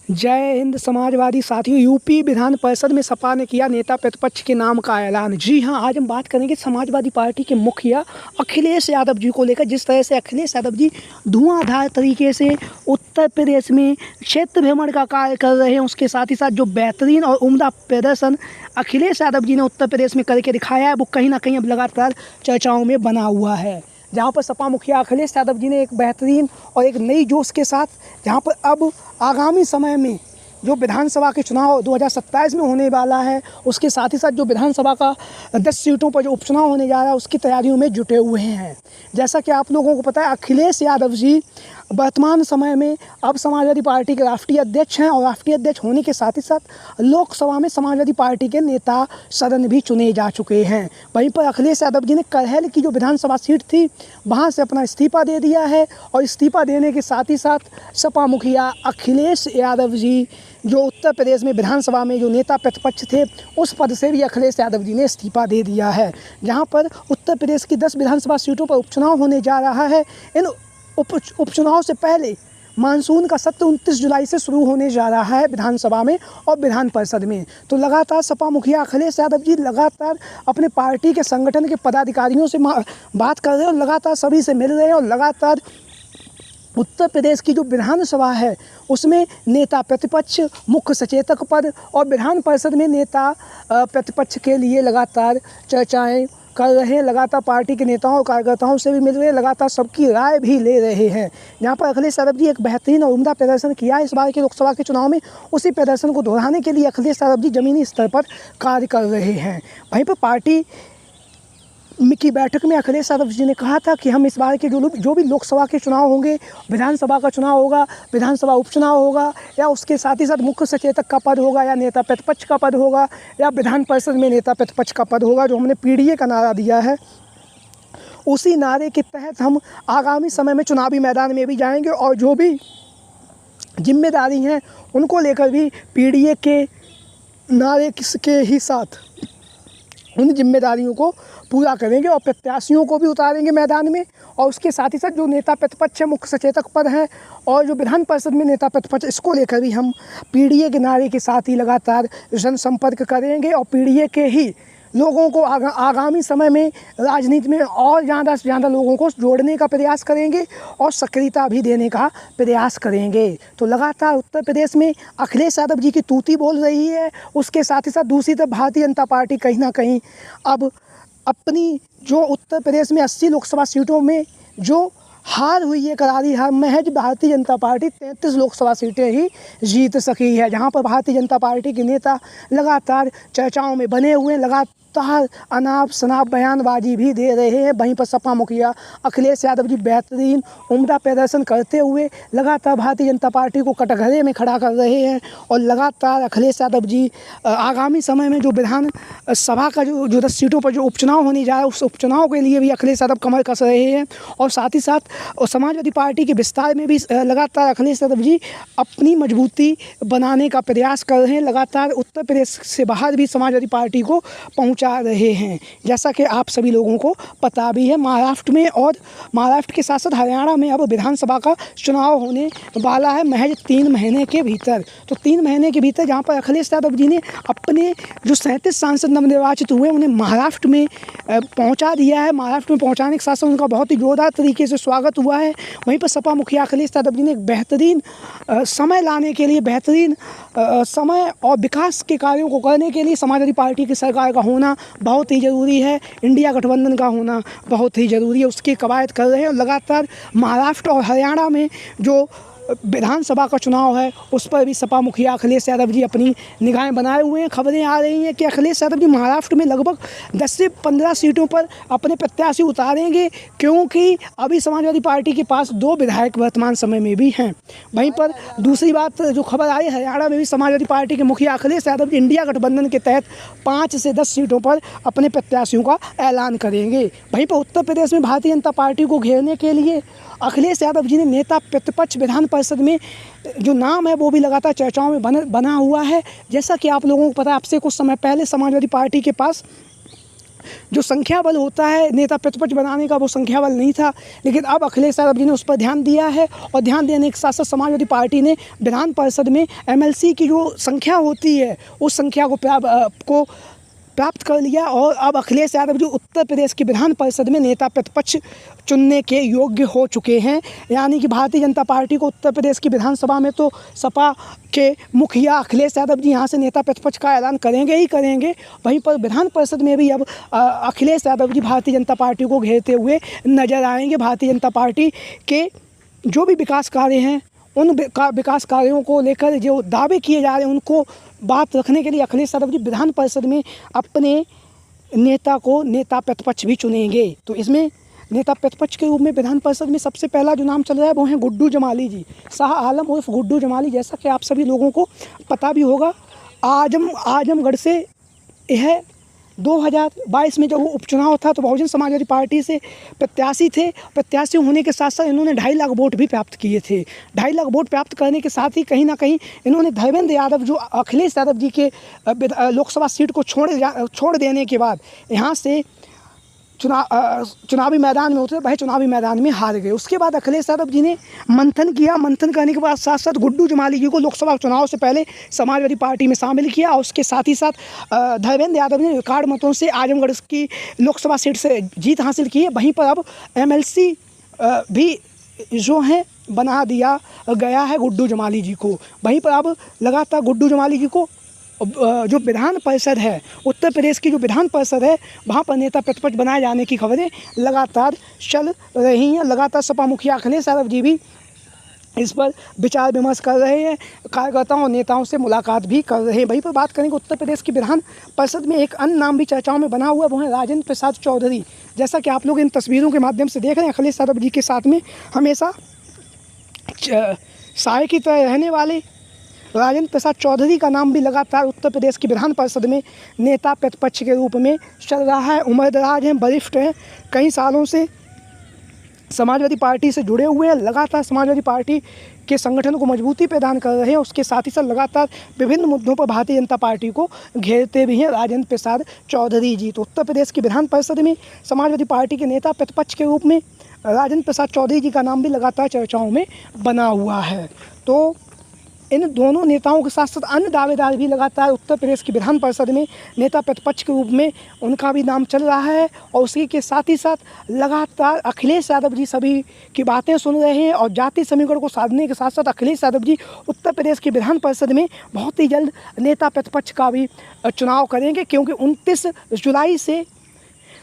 जय हिंद समाजवादी साथियों। यूपी विधान परिषद में सपा ने किया नेता प्रतिपक्ष के नाम का ऐलान। जी हां, आज हम बात करेंगे समाजवादी पार्टी के मुखिया अखिलेश यादव जी को लेकर। जिस तरह से अखिलेश यादव जी धुआंधार तरीके से उत्तर प्रदेश में क्षेत्र भ्रमण का कार्य कर रहे हैं, उसके साथ ही साथ जो बेहतरीन और उम्दा प्रदर्शन अखिलेश यादव जी ने उत्तर प्रदेश में करके दिखाया है, वो कहीं ना कहीं अब लगातार चर्चाओं में बना हुआ है। जहाँ पर सपा मुखिया अखिलेश यादव जी ने एक बेहतरीन और एक नई जोश के साथ, जहाँ पर अब आगामी समय में जो विधानसभा के चुनाव 2027 में होने वाला है, उसके साथ ही साथ जो विधानसभा का 10 सीटों पर जो उपचुनाव होने जा रहा है, उसकी तैयारियों में जुटे हुए हैं। जैसा कि आप लोगों को पता है, अखिलेश यादव जी वर्तमान समय में अब समाजवादी पार्टी के राष्ट्रीय अध्यक्ष हैं और राष्ट्रीय अध्यक्ष होने के साथ ही साथ लोकसभा में समाजवादी पार्टी के नेता सदन भी चुने जा चुके हैं। वहीं पर अखिलेश यादव जी ने करहल की जो विधानसभा सीट थी, वहां से अपना इस्तीफा दे दिया है और इस्तीफा देने के साथ ही साथ सपा मुखिया अखिलेश यादव जी जो उत्तर प्रदेश में विधानसभा में जो नेता प्रतिपक्ष थे, उस पद से भी अखिलेश यादव जी ने इस्तीफा दे दिया है। जहां पर उत्तर प्रदेश की 10 विधानसभा सीटों पर उपचुनाव होने जा रहा है। इन उपचुनाव से पहले मानसून का सत्र 29 जुलाई से शुरू होने जा रहा है विधानसभा में और विधान परिषद में। तो लगातार सपा मुखिया अखिलेश यादव जी लगातार अपने पार्टी के संगठन के पदाधिकारियों से बात कर रहे हैं और लगातार सभी से मिल रहे हैं और लगातार उत्तर प्रदेश की जो विधानसभा है, उसमें नेता प्रतिपक्ष, मुख्य सचेतक पद और विधान परिषद में नेता प्रतिपक्ष के लिए लगातार चर्चाएं कर रहे हैं। लगातार पार्टी के नेताओं और कार्यकर्ताओं से भी मिल रहे हैं, लगातार सबकी राय भी ले रहे हैं। जहां पर अखिलेश यादव जी एक बेहतरीन और उम्दा प्रदर्शन किया है इस बार के लोकसभा के चुनाव में, उसी प्रदर्शन को दोहराने के लिए अखिलेश यादव जी जमीनी स्तर पर कार्य कर रहे हैं। वहीं पर पार्टी की बैठक में अखिलेश यादव जी ने कहा था कि हम इस बार के जो भी लोकसभा के चुनाव होंगे, विधानसभा का चुनाव होगा, विधानसभा उपचुनाव होगा, या उसके साथ ही साथ मुख्य सचेतक का पद होगा, या नेता प्रतिपक्ष का पद होगा, या विधान परिषद में नेता प्रतिपक्ष का पद होगा, जो हमने पीडीए का नारा दिया है, उसी नारे के तहत हम आगामी समय में चुनावी मैदान में भी जाएंगे और जो भी जिम्मेदारी हैं उनको लेकर भी पीडीए के नारे के ही साथ उन जिम्मेदारियों को पूरा करेंगे और प्रत्याशियों को भी उतारेंगे मैदान में। और उसके साथ ही साथ जो नेता प्रतिपक्ष है, मुख्य सचेतक पद है, और जो विधान परिषद में नेता प्रतिपक्ष, इसको लेकर भी हम पीडीए के नारे के साथ ही लगातार जनसंपर्क करेंगे और पीडीए के ही लोगों को आगामी समय में राजनीति में और ज़्यादा से ज़्यादा लोगों को जोड़ने का प्रयास करेंगे और सक्रियता भी देने का प्रयास करेंगे। तो लगातार उत्तर प्रदेश में अखिलेश यादव जी की तूती बोल रही है। उसके साथ ही साथ दूसरी तरफ भारतीय जनता पार्टी कहीं ना कहीं अब अपनी जो उत्तर प्रदेश में 80 लोकसभा सीटों में जो हार हुई है, करारी हार, महज भारतीय जनता पार्टी 33 लोकसभा सीटें ही जीत सकी है। जहां पर भारतीय जनता पार्टी के नेता लगातार चर्चाओं में बने हुए हैं, लगातार अनाप शनाप बयानबाजी भी दे रहे हैं। वहीं पर सपा मुखिया अखिलेश यादव जी बेहतरीन उम्दा प्रदर्शन करते हुए लगातार भारतीय जनता पार्टी को कटघरे में खड़ा कर रहे हैं और लगातार अखिलेश यादव जी आगामी समय में जो विधान सभा का जो 10 सीटों पर जो उपचुनाव होने जा रहा है, उस उपचुनाव के लिए भी अखिलेश यादव कमर कस रहे हैं। और साथ ही साथ समाजवादी पार्टी के विस्तार में भी लगातार अखिलेश यादव जी अपनी मजबूती बनाने का प्रयास कर रहे हैं। लगातार उत्तर प्रदेश से बाहर भी समाजवादी पार्टी को पहुँचा रहे हैं। जैसा कि आप सभी लोगों को पता भी है, महाराष्ट्र में और महाराष्ट्र के साथ साथ हरियाणा में अब विधानसभा का चुनाव होने वाला है महज 3 महीने के भीतर। तो 3 महीने के भीतर जहां पर अखिलेश यादव जी ने अपने जो 37 सांसद नवनिर्वाचित हुए उन्हें महाराष्ट्र में पहुंचा दिया है। महाराष्ट्र में पहुंचाने के साथ साथ उनका बहुत ही जोरदार तरीके से स्वागत हुआ है। वहीं पर सपा मुखिया अखिलेश यादव जी ने एक बेहतरीन समय लाने के लिए, बेहतरीन समय और विकास के कार्यों को करने के लिए समाजवादी पार्टी की सरकार का होना बहुत ही ज़रूरी है, इंडिया गठबंधन का होना बहुत ही ज़रूरी है, उसकी कवायद कर रहे हैं। और लगातार महाराष्ट्र और हरियाणा में जो विधानसभा का चुनाव है, उस पर भी सपा मुखिया अखिलेश यादव जी अपनी निगाहें बनाए हुए हैं। खबरें आ रही हैं कि अखिलेश यादव जी महाराष्ट्र में लगभग 10 से 15 सीटों पर अपने प्रत्याशी उतारेंगे, क्योंकि अभी समाजवादी पार्टी के पास 2 विधायक वर्तमान समय में भी हैं। वहीं पर दूसरी बात जो खबर आई, हरियाणा में भी समाजवादी पार्टी के मुखिया अखिलेश यादव जी इंडिया गठबंधन के तहत 5 से 10 सीटों पर अपने प्रत्याशियों का ऐलान करेंगे। वहीं पर उत्तर प्रदेश में भारतीय जनता पार्टी को घेरने के लिए अखिलेश यादव जी ने नेता प्रतिपक्ष विधान परिषद में जो नाम है वो भी लगातार चर्चाओं में बना हुआ है। जैसा कि आप लोगों को पता है, आपसे कुछ समय पहले समाजवादी पार्टी के पास जो संख्या बल होता है नेता प्रतिपक्ष बनाने का, वो संख्या बल नहीं था। लेकिन अब अखिलेश यादव जी ने उस पर ध्यान दिया है और ध्यान देने के साथ साथ समाजवादी पार्टी ने विधान परिषद में MLC की जो संख्या होती है उस संख्या को प्राप्त कर लिया और अब अखिलेश यादव जी उत्तर प्रदेश की विधान परिषद में नेता प्रतिपक्ष चुनने के योग्य हो चुके हैं। यानी कि भारतीय जनता पार्टी को उत्तर प्रदेश की विधानसभा में तो सपा के मुखिया अखिलेश यादव जी यहाँ से नेता प्रतिपक्ष का ऐलान करेंगे ही करेंगे, वहीं पर विधान परिषद में भी अब अखिलेश यादव जी भारतीय जनता पार्टी को घेरते हुए नजर आएंगे। भारतीय जनता पार्टी के जो भी विकास कार्य हैं उन विकास कार्यों को लेकर जो दावे किए जा रहे हैं उनको बात रखने के लिए अखिलेश यादव जी विधान परिषद में अपने नेता को नेता प्रतिपक्ष भी चुनेंगे। तो इसमें नेता प्रतिपक्ष के रूप में विधान परिषद में सबसे पहला जो नाम चल रहा है वो है गुड्डू जमाली जी, शाह आलम उर्फ गुड्डू जमाली। जैसा कि आप सभी लोगों को पता भी होगा, आजमगढ़ से यह 2022 में जब वो उपचुनाव था तो बहुजन समाजवादी पार्टी से प्रत्याशी थे। प्रत्याशी होने के साथ साथ इन्होंने 2.5 लाख वोट भी प्राप्त किए थे। 2.5 लाख वोट प्राप्त करने के साथ ही कहीं ना कहीं इन्होंने धर्मेंद्र यादव जो अखिलेश यादव जी के लोकसभा सीट को छोड़ देने के बाद यहाँ से चुनावी मैदान में उतरे, वह चुनावी मैदान में हार गए। उसके बाद अखिलेश यादव जी ने मंथन किया। मंथन करने के बाद साथ साथ गुड्डू जमाली जी को लोकसभा चुनाव से पहले समाजवादी पार्टी में शामिल किया और उसके साथ ही साथ धर्मेंद्र यादव ने रिकॉर्ड मतों से आजमगढ़ की लोकसभा सीट से जीत हासिल की है। वहीं पर अब MLC भी जो है बना दिया गया है गुड्डू जमाली जी को। वहीं पर अब लगातार गुड्डू जमाली जी को जो विधान परिषद है, उत्तर प्रदेश की जो विधान परिषद है, वहाँ पर नेता प्रतिपक्ष बनाए जाने की खबरें लगातार चल रही हैं। लगातार सपा मुखिया अखिलेश यादव जी भी इस पर विचार विमर्श कर रहे हैं, कार्यकर्ताओं और नेताओं से मुलाकात भी कर रहे हैं। वहीं पर बात करेंगे उत्तर प्रदेश की विधान परिषद में एक अन्य नाम भी चर्चाओं में बना हुआ है, वो है राजेंद्र प्रसाद चौधरी। जैसा कि आप लोग इन तस्वीरों के माध्यम से देख रहे हैं, अखिलेश यादव जी के साथ में हमेशा साय की तरह रहने वाले राजेंद्र प्रसाद चौधरी का नाम भी लगातार उत्तर प्रदेश की विधान परिषद में नेता प्रतिपक्ष के रूप में चल रहा है। उम्रदराज हैं, वरिष्ठ हैं, कई सालों से समाजवादी पार्टी से जुड़े हुए हैं, लगातार समाजवादी पार्टी के संगठन को मजबूती प्रदान कर रहे हैं। उसके साथ ही साथ लगातार विभिन्न मुद्दों पर भारतीय जनता पार्टी को घेरते भी हैं राजेंद्र प्रसाद चौधरी जी। तो उत्तर प्रदेश की विधान परिषद में समाजवादी पार्टी के नेता प्रतिपक्ष के रूप में राजेंद्र प्रसाद चौधरी जी का नाम भी लगातार चर्चाओं में बना हुआ है। तो इन दोनों नेताओं के साथ साथ अन्य दावेदार भी लगातार उत्तर प्रदेश की विधान परिषद में नेता प्रतिपक्ष के रूप में उनका भी नाम चल रहा है। और उसी के साथ ही साथ लगातार अखिलेश यादव जी सभी की बातें सुन रहे हैं और जातीय समीकरण को साधने के साथ साथ अखिलेश यादव जी उत्तर प्रदेश की विधान परिषद में बहुत ही जल्द नेता प्रतिपक्ष का भी चुनाव करेंगे, क्योंकि 29 जुलाई से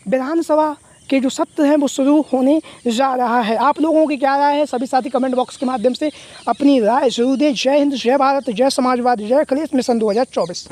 विधानसभा के जो सत्र हैं वो शुरू होने जा रहा है। आप लोगों की क्या राय है? सभी साथी कमेंट बॉक्स के माध्यम से अपनी राय जरूर दें। जय हिंद, जय भारत, जय समाजवाद, जय अखिलेश मिशन 2024।